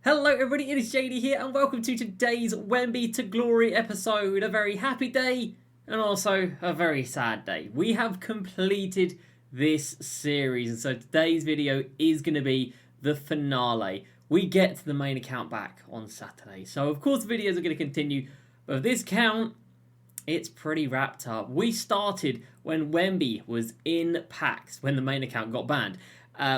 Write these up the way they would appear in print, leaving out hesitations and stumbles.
Hello everybody, it is JD here and welcome to today's Wemby to Glory episode. A very happy day and also a very sad day. We have completed this series and so today's video is going to be the finale. We get the main account back on Saturday. So of course the videos are going to continue, but this count, it's pretty wrapped up. We started when Wemby was in packs, when the main account got banned.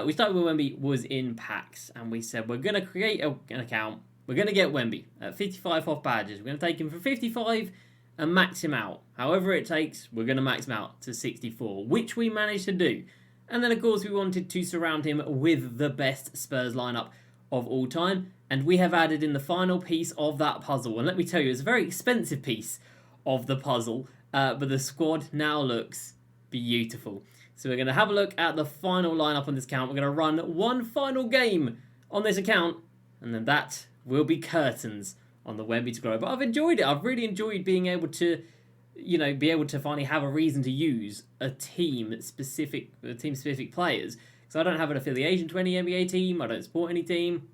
We started when Wemby was in packs, and we said we're going to create an account. We're going to get Wemby at 55 off badges. We're going to take him for 55 and max him out. However it takes, we're going to max him out to 64, which we managed to do. And then, of course, we wanted to surround him with the best Spurs lineup of all time. And we have added in the final piece of that puzzle. And let me tell you, it's a very expensive piece of the puzzle, but the squad now looks beautiful. So we're going to have a look at the final lineup on this account. We're going to run one final game on this account, and then that will be curtains on the Wemby to Glory. But I've enjoyed it. I've really enjoyed being able to, be able to finally have a reason to use a team-specific players. Because I don't have an affiliation to any NBA team. I don't support any team.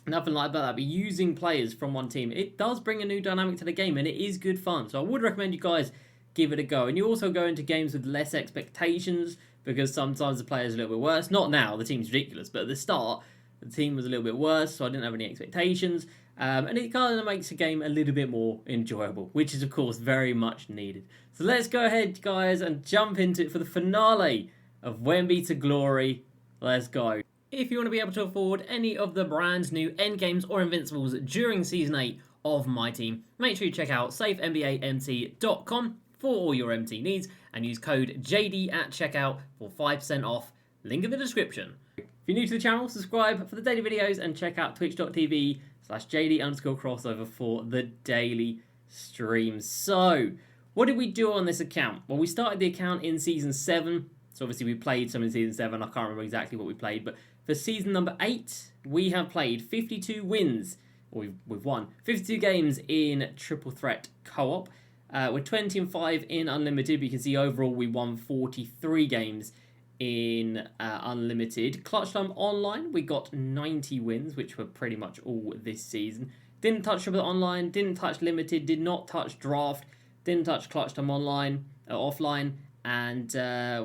Nothing like that. But using players from one team, it does bring a new dynamic to the game, and it is good fun. So I would recommend you guys give it a go. And you also go into games with less expectations because sometimes the player's a little bit worse. Not now, the team's ridiculous, but at the start, the team was a little bit worse, so I didn't have any expectations. And it kind of makes the game a little bit more enjoyable, which is, of course, very much needed. So let's go ahead, guys, and jump into it for the finale of Wemby to Glory. Let's go. If you want to be able to afford any of the brand new endgames or invincibles during Season 8 of Myteam, make sure you check out safenbamt.com for all your MT needs and use code JD at checkout for 5% off. Link in the description. If you're new to the channel, subscribe for the daily videos and check out twitch.tv/JD_crossover for the daily streams. So, what did we do on this account? Well, we started the account in Season 7. So obviously we played some in Season 7. I can't remember exactly what we played. But for Season number 8, we have played 52 wins. Or we've won 52 games in Triple Threat Co-op. We're 20-5 in Unlimited. But you can see overall we won 43 games in Unlimited. Clutch Time Online, we got 90 wins, which were pretty much all this season. Didn't touch Triple Online, didn't touch Limited, did not touch Draft, didn't touch Clutch Time Online, offline, and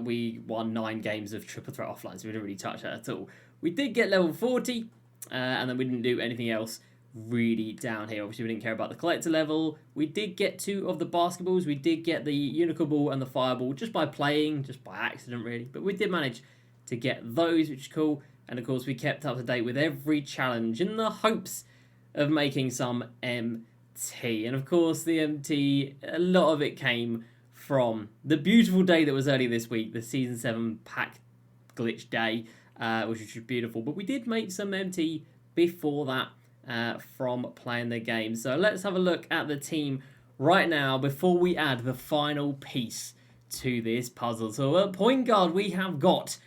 we won 9 games of Triple Threat offline, so we didn't really touch that at all. We did get level 40, and then we didn't do anything else really down here. Obviously, we didn't care about the collector level. We did get 2 of the basketballs. We did get the unicorn ball and the fireball just by playing, just by accident, really. But we did manage to get those, which is cool. And of course, we kept up to date with every challenge in the hopes of making some MT. And of course, the MT, a lot of it came from the beautiful day that was earlier this week, the Season 7 pack glitch day, which was beautiful. But we did make some MT before that. From playing the game. So let's have a look at the team right now before we add the final piece to this puzzle. So at point guard we have got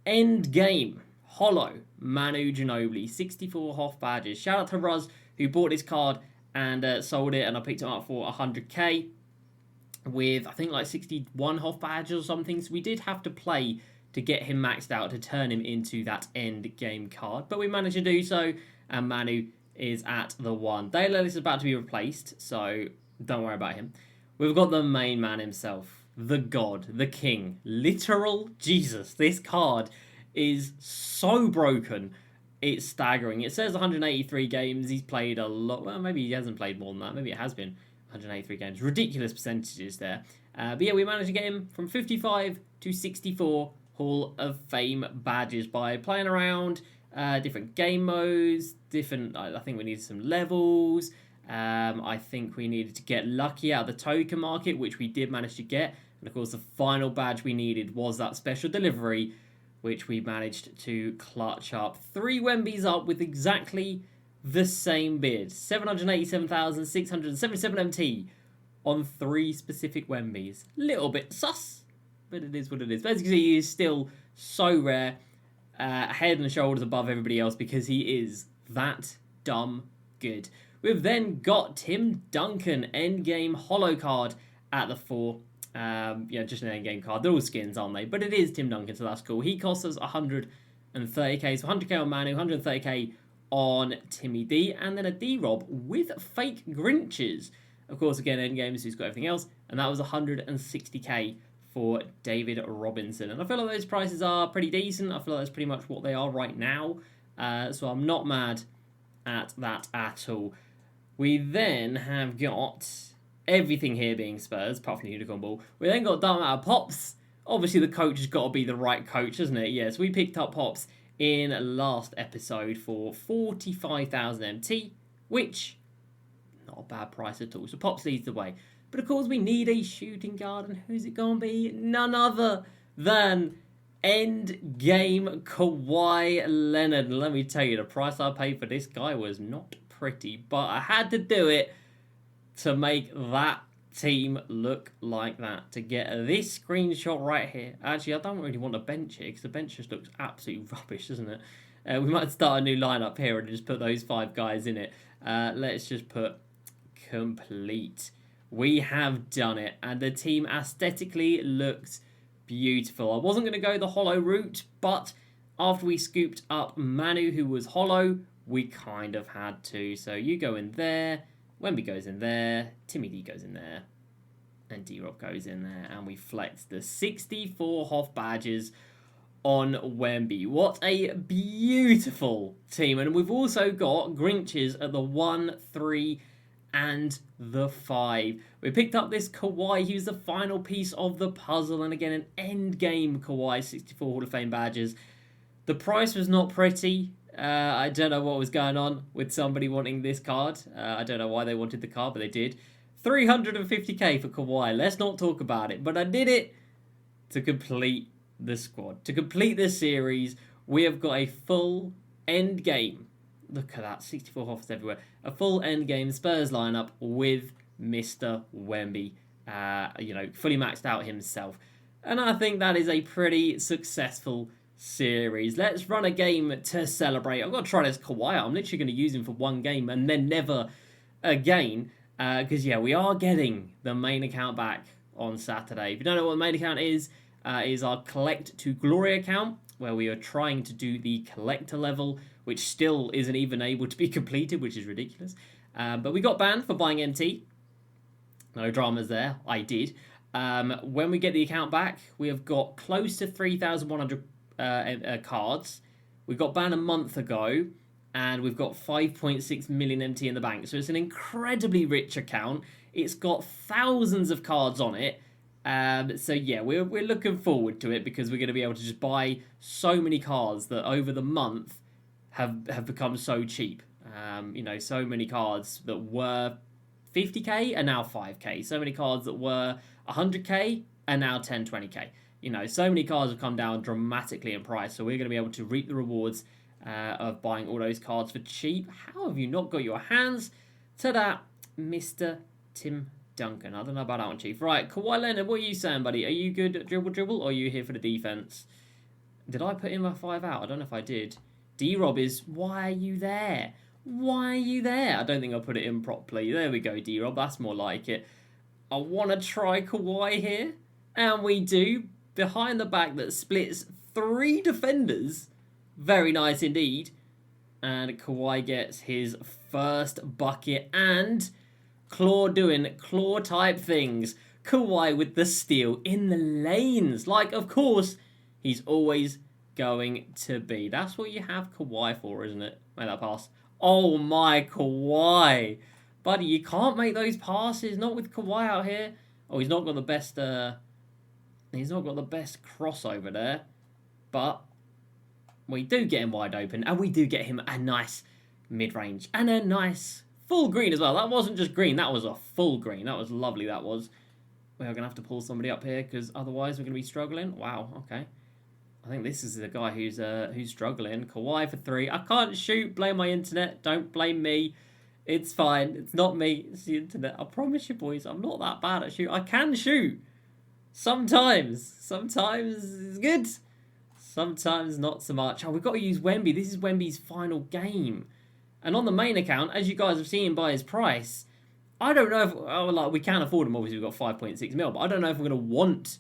Endgame, Hollow, Manu Ginobili, 64 Hoff badges. Shout out to Ruz who bought this card and sold it, and I picked it up for 100k with I think like 61 Hoff badges or something. So we did have to play to get him maxed out to turn him into that Endgame card, but we managed to do so, and Manu is at the 1. Dale Ellis is about to be replaced, so don't worry about him. We've got the main man himself, the god, the king, literal Jesus. This card is so broken, it's staggering. It says 183 games. He's played a lot. Well, maybe he hasn't played more than that. Maybe it has been 183 games. Ridiculous percentages there. But yeah, we managed to get him from 55 to 64 Hall of Fame badges by playing around. Different game modes, I think we needed some levels. I think we needed to get lucky out of the token market, which we did manage to get. And of course, the final badge we needed was that special delivery, which we managed to clutch up. 3 Wembys up with exactly the same bid. 787,677 MT on 3 specific Wembys. Little bit sus, but it is what it is. But as you can see, he is still so rare. Head and shoulders above everybody else because he is that dumb good. We've then got Tim Duncan, endgame hollow card at the 4. Just an endgame card. They're all skins, aren't they? But it is Tim Duncan, so that's cool. He costs us 130k, so 100k on Manu, 130k on Timmy D, and then a D-Rob with fake Grinches. Of course, again, Endgames, who's got everything else, and that was 160k for David Robinson. And I feel like those prices are pretty decent. I feel like that's pretty much what they are right now. So I'm not mad at that at all. We then have got everything here being Spurs, apart from the Unicorn Ball. We then got Dark Matter Pops. Obviously, the coach has got to be the right coach, hasn't it? Yes, we picked up Pops in last episode for 45,000 MT, which, not a bad price at all. So Pops leads the way. But of course, we need a shooting guard, and who's it going to be? None other than end game Kawhi Leonard. And let me tell you, the price I paid for this guy was not pretty, but I had to do it to make that team look like that, to get this screenshot right here. Actually, I don't really want to bench here because the bench just looks absolutely rubbish, doesn't it? We might start a new lineup here and just put those 5 guys in it. Let's just put complete. We have done it, and the team aesthetically looks beautiful. I wasn't going to go the hollow route, but after we scooped up Manu, who was hollow, we kind of had to. So you go in there, Wemby goes in there, Timmy D goes in there, and D-Rob goes in there, and we flex the 64 Hoff badges on Wemby. What a beautiful team. And we've also got Grinches at the 1, 3, and the 5. We picked up this Kawhi. He was the final piece of the puzzle. And again, an end game Kawhi, 64 Hall of Fame badges. The price was not pretty. I don't know what was going on with somebody wanting this card. I don't know why they wanted the card, but they did. 350k for Kawhi. Let's not talk about it. But I did it to complete the squad. To complete this series, we have got a full end game. Look at that, 64 Hoffs everywhere. A full end game Spurs lineup with Mr. Wemby, fully maxed out himself. And I think that is a pretty successful series. Let's run a game to celebrate. I've got to try this Kawhi. I'm literally going to use him for one game and then never again. Because, we are getting the main account back on Saturday. If you don't know what the main account is our Collect to Glory account, where we are trying to do the collector level, which still isn't even able to be completed, which is ridiculous. But we got banned for buying MT. No dramas there. I did. When we get the account back, we have got close to 3,100 cards. We got banned a month ago, and we've got 5.6 million MT in the bank. So it's an incredibly rich account. It's got thousands of cards on it. We're looking forward to it because we're going to be able to just buy so many cards that over the month have become so cheap. So many cards that were 50k are now 5k. So many cards that were 100k are now 10, 20k. So many cards have come down dramatically in price. So we're going to be able to reap the rewards of buying all those cards for cheap. How have you not got your hands to that, Mr. Tim Duncan? I don't know about that one, Chief. Right, Kawhi Leonard, what are you saying, buddy? Are you good at dribble, or are you here for the defense? Did I put in my 5 out? I don't know if I did. D-Rob is, why are you there? Why are you there? I don't think I put it in properly. There we go, D-Rob. That's more like it. I want to try Kawhi here. And we do. Behind the back that splits 3 defenders. Very nice indeed. And Kawhi gets his first bucket. And Claw doing Claw type things. Kawhi with the steal in the lanes. Like, of course, he's always going to be. That's what you have Kawhi for, isn't it? Make that pass. Oh my, Kawhi. Buddy, you can't make those passes. Not with Kawhi out here. Oh, he's not got the best crossover there. But we do get him wide open. And we do get him a nice mid-range. And a nice full green as well. That wasn't just green. That was a full green. That was lovely, that was. We're going to have to pull somebody up here because otherwise we're going to be struggling. Wow, okay. I think this is the guy who's struggling. Kawhi for 3. I can't shoot. Blame my internet. Don't blame me. It's fine. It's not me. It's the internet. I promise you, boys, I'm not that bad at shooting. I can shoot. Sometimes. Sometimes it's good. Sometimes not so much. Oh, we've got to use Wemby. This is Wemby's final game. And on the main account, as you guys have seen by his price, I don't know if... we can't afford him. Obviously, we've got 5.6 mil. But I don't know if we're going to want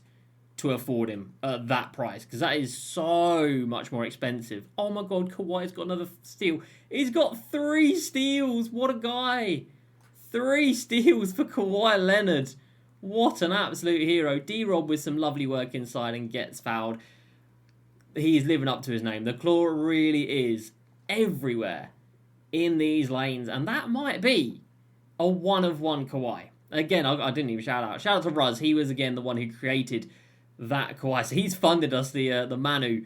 to afford him at that price, because that is so much more expensive. Oh my god, Kawhi's got another steal. He's got 3 steals. What a guy. 3 steals for Kawhi Leonard. What an absolute hero. D-Rob with some lovely work inside and gets fouled. He's living up to his name. The claw really is everywhere in these lanes, and that might be a 1-of-1 Kawhi. Again, I didn't even shout out. Shout out to Ruz. He was, again, the one who created that Kawhi. So he's funded us the Manu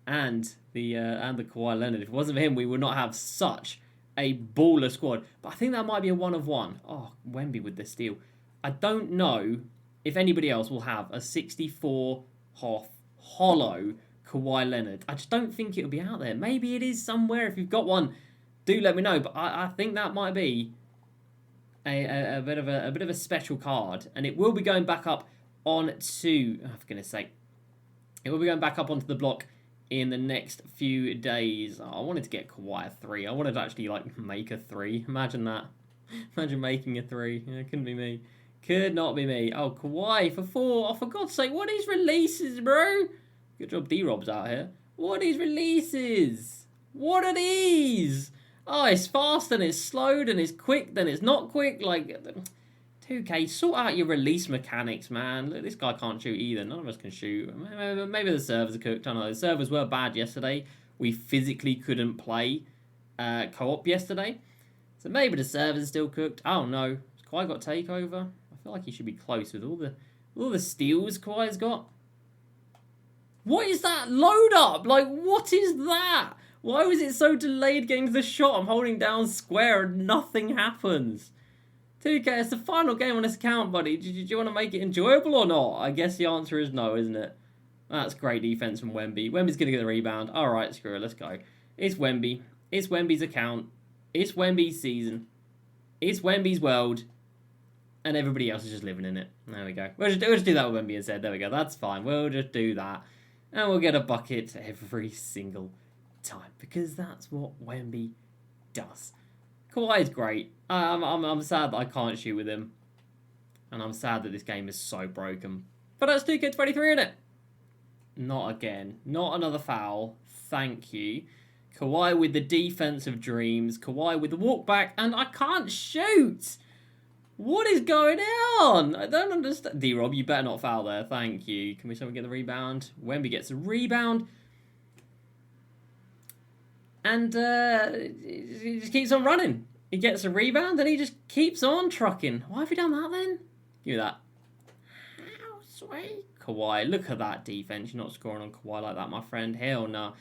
and the Kawhi Leonard. If it wasn't for him, we would not have such a baller squad. But I think that might be a 1-of-1. Oh, Wemby with the steal. I don't know if anybody else will have a 64 Hoff hollow Kawhi Leonard. I just don't think it'll be out there. Maybe it is somewhere. If you've got one, do let me know. But I think that might be a bit of a special card, and it will be going back up onto. Oh, for goodness sake, it will be going back up onto the block in the next few days. Oh, I wanted to get Kawhi a 3. I wanted to actually like make a 3. Imagine that. Imagine making a 3. Yeah, it couldn't be me. Could not be me. Oh, Kawhi for 4. Oh, for God's sake, what are these releases, bro? Good job D-Rob's out here. What are these releases? What are these? Oh, it's fast, and it's slowed, and it's quick, then it's not quick. Like, 2K, sort out your release mechanics, man. Look, this guy can't shoot either. None of us can shoot. Maybe the servers are cooked. I don't know. The servers were bad yesterday. We physically couldn't play co-op yesterday. So maybe the servers are still cooked. I don't know. Has Kawhi got takeover? I feel like he should be close with all the steals Kawhi's got. What is that load up? Like, what is that? Why was it so delayed getting to the shot? I'm holding down square and nothing happens. 2K, it's the final game on this account, buddy. Do you want to make it enjoyable or not? I guess the answer is no, isn't it? That's great defense from Wemby. Wemby's going to get the rebound. All right, screw it. Let's go. It's Wemby. It's Wemby's account. It's Wemby's season. It's Wemby's world. And everybody else is just living in it. There we go. We'll just do that with Wemby instead. There we go. That's fine. We'll just do that. And we'll get a bucket every single time, because that's what Wemby does. Kawhi is great. I'm sad that I can't shoot with him, and I'm sad that this game is so broken. But that's 2K23, isn't it? Not again. Not another foul. Thank you. Kawhi with the defensive dreams. Kawhi with the walk back, and I can't shoot. What is going on? I don't understand. D-Rob, you better not foul there. Thank you. Can we someone get the rebound? Wemby gets a rebound. And he just keeps on running. He gets a rebound and he just keeps on trucking. Why have you done that then? Give me that. How sweet. Kawhi, look at that defense. You're not scoring on Kawhi like that, my friend. Hell no.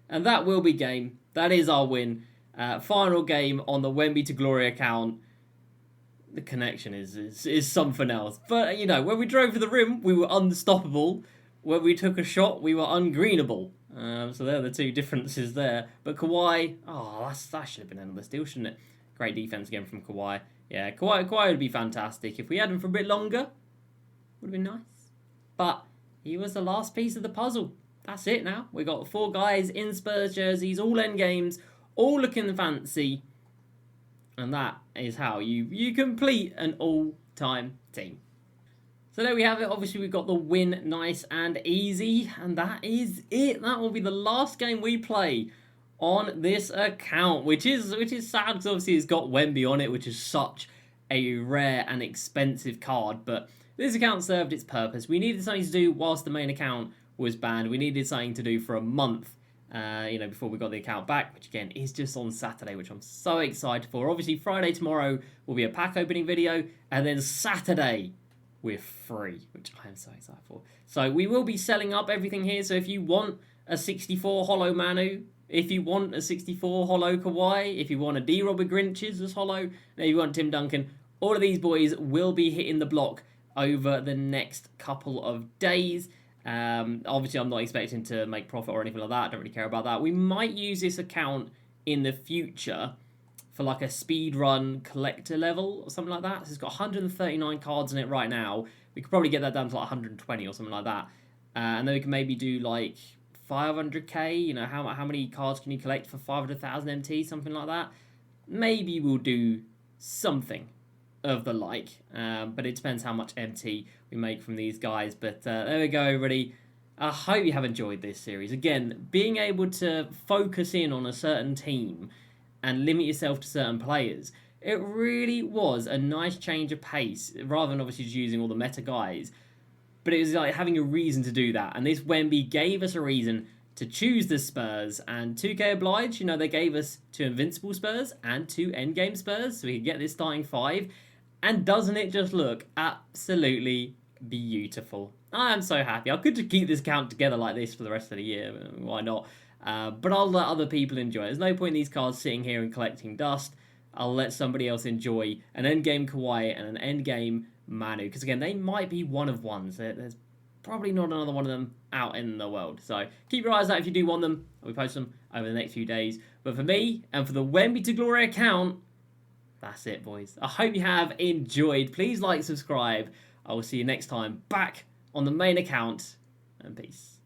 And that will be game. That is our win. Final game on the Wemby to Glory account. The connection is something else. But, you know, when we drove to the rim, we were unstoppable. When we took a shot, we were ungreenable. So there are the two differences there. But Kawhi, that should have been another steal, shouldn't it? Great defense again from Kawhi. Yeah, Kawhi would be fantastic. If we had him for a bit longer, would have been nice. But he was the last piece of the puzzle. That's it now. We got 4 guys in Spurs jerseys, all end games, all looking fancy. And that is how you complete an all-time team. So there we have it. Obviously, we've got the win nice and easy. And that is it. That will be the last game we play on this account, which is sad because obviously it's got Wemby on it, which is such a rare and expensive card. But this account served its purpose. We needed something to do whilst the main account was banned. We needed something to do for a month. Before we got the account back, which again is just on Saturday, which I'm so excited for. Obviously, Friday tomorrow will be a pack opening video, and then Saturday we're free, which I am so excited for. So we will be selling up everything here. So if you want a 64 hollow Manu, if you want a 64 hollow Kawhi, if you want a D-Rob Grinches as hollow, if you want Tim Duncan, all of these boys will be hitting the block over the next couple of days. Obviously, I'm not expecting to make profit or anything like that. I don't really care about that. We might use this account in the future for like a speed run collector level or something like that. So it's got 139 cards in it right now. We could probably get that down to like 120 or something like that. And then we can maybe do like 500k. You know, how many cards can you collect for 500,000 MT? Something like that. Maybe we'll do something of the like, but it depends how much MT we make from these guys. But there we go, everybody. I hope you have enjoyed this series. Again, being able to focus in on a certain team and limit yourself to certain players, it really was a nice change of pace, rather than obviously just using all the meta guys. But it was like having a reason to do that, and this Wemby gave us a reason to choose the Spurs, and 2K obliged, you know, they gave us 2 invincible Spurs and 2 endgame Spurs, so we could get this starting 5, and doesn't it just look absolutely beautiful? I am so happy. I could just keep this count together like this for the rest of the year, why not? But I'll let other people enjoy it. There's no point in these cards sitting here and collecting dust. I'll let somebody else enjoy an endgame Kawhi and an endgame Manu, because again, they might be one of ones. There's probably not another one of them out in the world. So keep your eyes out if you do want them. I'll post them over the next few days. But for me, and for the Wemby to Glory account, that's it, boys. I hope you have enjoyed. Please like, subscribe. I will see you next time back on the main account. And peace.